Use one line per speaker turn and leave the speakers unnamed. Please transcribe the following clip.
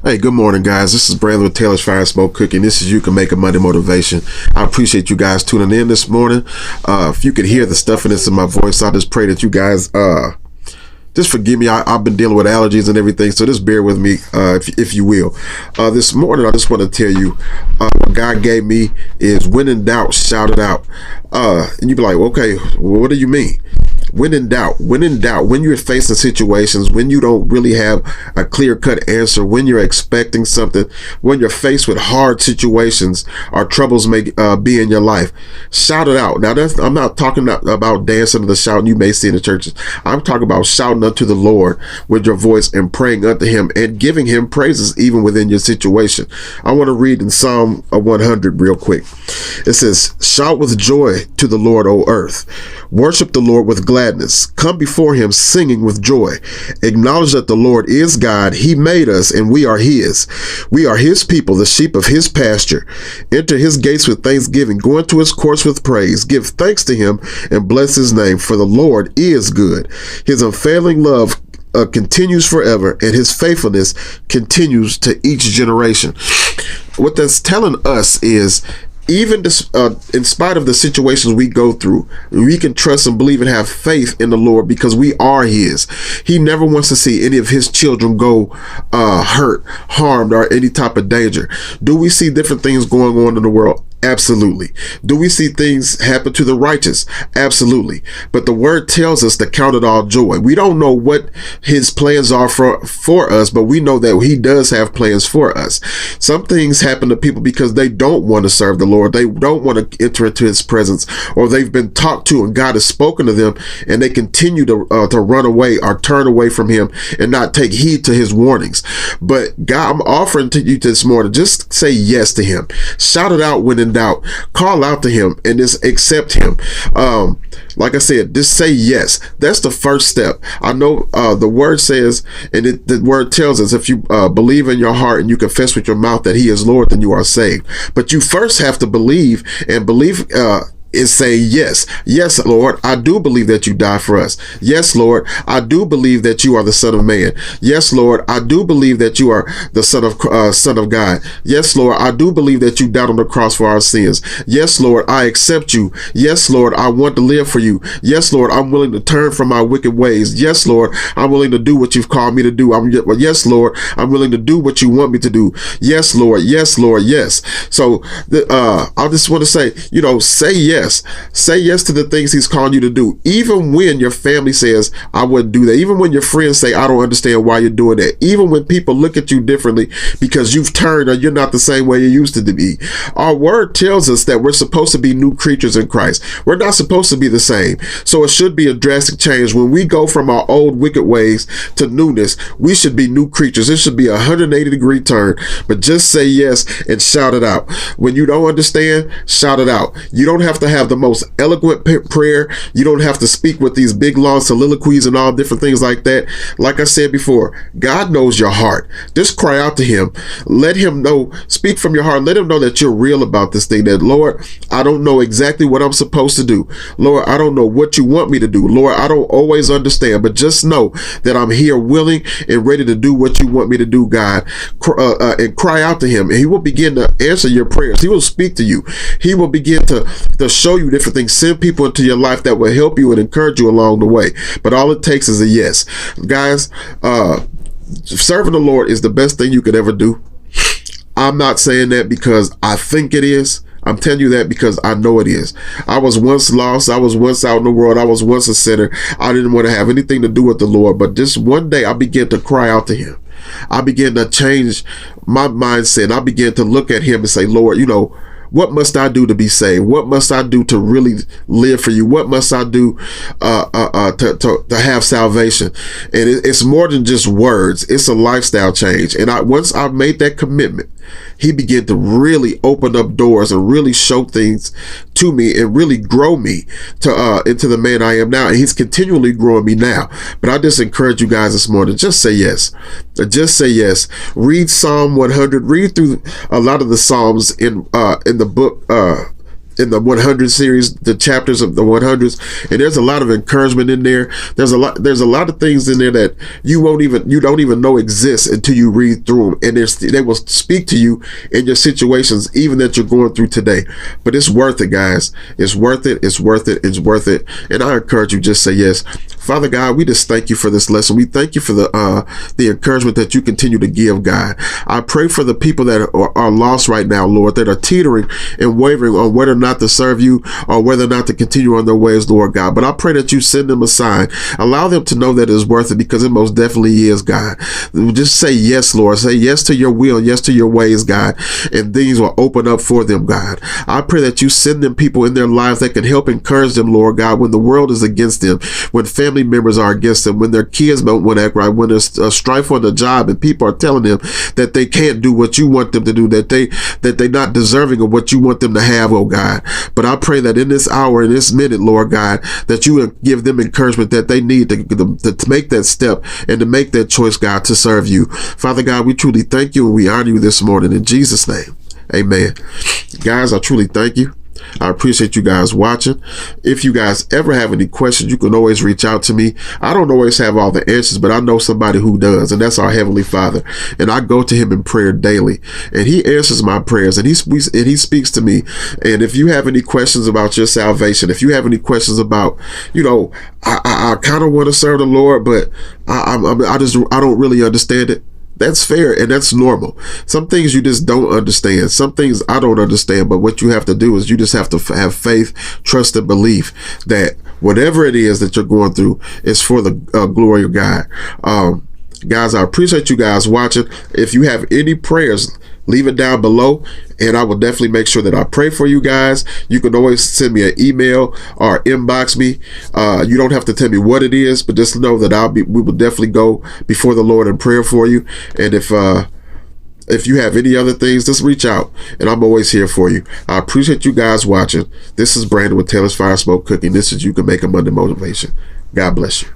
Hey, good morning, guys. This is Brandon with Taylorsfiresmoke cooking. This is You Can Make a Monday Motivation. I appreciate you guys tuning in this morning. If you could hear the stuffiness in my voice, I just pray that you guys just forgive me. I've been dealing with allergies and everything, so just bear with me, if you will. This morning, I just want to tell you what God gave me is when in doubt, shout it out. And you be like, okay, well, what do you mean? When in doubt, when you're facing situations, when you don't really have a clear-cut answer, when you're expecting something, when you're faced with hard situations or troubles may be in your life, shout it out. Now, I'm not talking about dancing to the shouting you may see in the churches. I'm talking about shouting unto the Lord with your voice and praying unto him and giving him praises even within your situation. I want to read in Psalm 100 real quick. It says, shout with joy to the Lord, O earth. Worship the Lord with gladness. Come before him singing with joy. Acknowledge that the Lord is God. He made us and we are his. We are his people, the sheep of his pasture. Enter his gates with thanksgiving. Go into his courts with praise. Give thanks to him and bless his name, for the Lord is good. His unfailing love continues forever, and his faithfulness continues to each generation. What that's telling us is, even in spite of the situations we go through, we can trust and believe and have faith in the Lord because we are his. He never wants to see any of his children go hurt, harmed, or any type of danger. Do we see different things going on in the world? Absolutely. Do we see things happen to the righteous? Absolutely. But the word tells us to count it all joy. We don't know what his plans are for us, but we know that he does have plans for us. Some things happen to people because they don't want to serve the Lord. They don't want to enter into his presence, or they've been talked to and God has spoken to them and they continue to run away or turn away from him and not take heed to his warnings. But God, I'm offering to you this morning, just say yes to him. Shout it out when in doubt. Call out to him and just accept him. Like I said, just say yes. That's the first step. I know the word says, and the word tells us, if you believe in your heart and you confess with your mouth that he is Lord, then you are saved. But you first have to believe, and believe is say yes. Yes, Lord, I do believe that you died for us. Yes, Lord, I do believe that you are the Son of Man. Yes, Lord, I do believe that you are the Son of God. Yes, Lord, I do believe that you died on the cross for our sins. Yes, Lord, I accept you. Yes, Lord, I want to live for you. Yes, Lord, I'm willing to turn from my wicked ways. Yes, Lord, I'm willing to do what you've called me to do. Yes, Lord, I'm willing to do what you want me to do. Yes, Lord, yes, Lord, yes. So I just want to say, say yes. Say yes to the things he's calling you to do, even when your family says, I wouldn't do that. Even when your friends say, I don't understand why you're doing that. Even when people look at you differently because you've turned or you're not the same way you used to be. Our word tells us that we're supposed to be new creatures in Christ. We're not supposed to be the same. So it should be a drastic change. When we go from our old wicked ways to newness, we should be new creatures. It should be a 180-degree turn. But just say yes and shout it out. When you don't understand, shout it out. You don't have to have the most eloquent prayer. You don't have to speak with these big long soliloquies and all different things like that. Like I said before, God knows your heart. Just cry out to him. Let him know, speak from your heart. Let him know that you're real about this thing, that Lord, I don't know exactly what I'm supposed to do. Lord, I don't know what you want me to do. Lord, I don't always understand, but just know that I'm here willing and ready to do what you want me to do, God. And cry out to him, and he will begin to answer your prayers. He will speak to you. He will begin to show you different things, send people into your life that will help you and encourage you along the way. But all it takes is a yes. Guys, serving the Lord is the best thing you could ever do. I'm not saying that because I think it is. I'm telling you that because I know it is. I was once lost. I was once out in the world. I was once a sinner. I didn't want to have anything to do with the Lord. But just one day I began to cry out to him. I began to change my mindset. I began to look at him and say, Lord, what must I do to be saved? What must I do to really live for you? What must I do to have salvation? And it's more than just words. It's a lifestyle change. And once I made that commitment, he began to really open up doors and really show things to me and really grow me to into the man I am now. And he's continually growing me now. But I just encourage you guys this morning, just say yes. Just say yes. Read Psalm 100. Read through a lot of the Psalms in the book in the 100 series, the chapters of the 100s, and there's a lot of encouragement in there. There's a lot of things in there that you don't even know exist until you read through them, and they will speak to you in your situations, even that you're going through today. But it's worth it, guys. It's worth it. It's worth it. It's worth it. And I encourage you, just say yes. Father God, we just thank you for this lesson. We thank you for the encouragement that you continue to give, God. I pray for the people that are lost right now, Lord, that are teetering and wavering on whether or not to serve you or whether or not to continue on their ways, Lord God. But I pray that you send them a sign. Allow them to know that it's worth it, because it most definitely is, God. Just say yes, Lord. Say yes to your will, yes to your ways, God, and things will open up for them, God. I pray that you send them people in their lives that can help encourage them, Lord God, when the world is against them, when family members are against them, when their kids don't want to act right, when there's a strife on the job and people are telling them that they can't do what you want them to do, that they're not deserving of what you want them to have, oh God. But I pray that in this hour, in this minute, Lord God, that you will give them encouragement that they need to make that step and to make that choice, God, to serve you. Father God, we truly thank you and we honor you this morning in Jesus' name. Amen. Guys, I truly thank you. I appreciate you guys watching. If you guys ever have any questions, you can always reach out to me. I don't always have all the answers, but I know somebody who does, and that's our Heavenly Father. And I go to him in prayer daily, and he answers my prayers, and he speaks to me. And if you have any questions about your salvation, if you have any questions about, I kind of want to serve the Lord, but I don't really understand it. That's fair, and that's normal. Some things you just don't understand. Some things I don't understand, but what you have to do is you just have to have faith, trust, and belief that whatever it is that you're going through is for the glory of God. Guys, I appreciate you guys watching. If you have any prayers, leave it down below, and I will definitely make sure that I pray for you guys. You can always send me an email or inbox me. You don't have to tell me what it is, but just know that we will definitely go before the Lord in prayer for you. And if you have any other things, just reach out, and I'm always here for you. I appreciate you guys watching. This is Brandon with Taylorsfiresmoke Cooking. This is You Can Make a Monday Motivation. God bless you.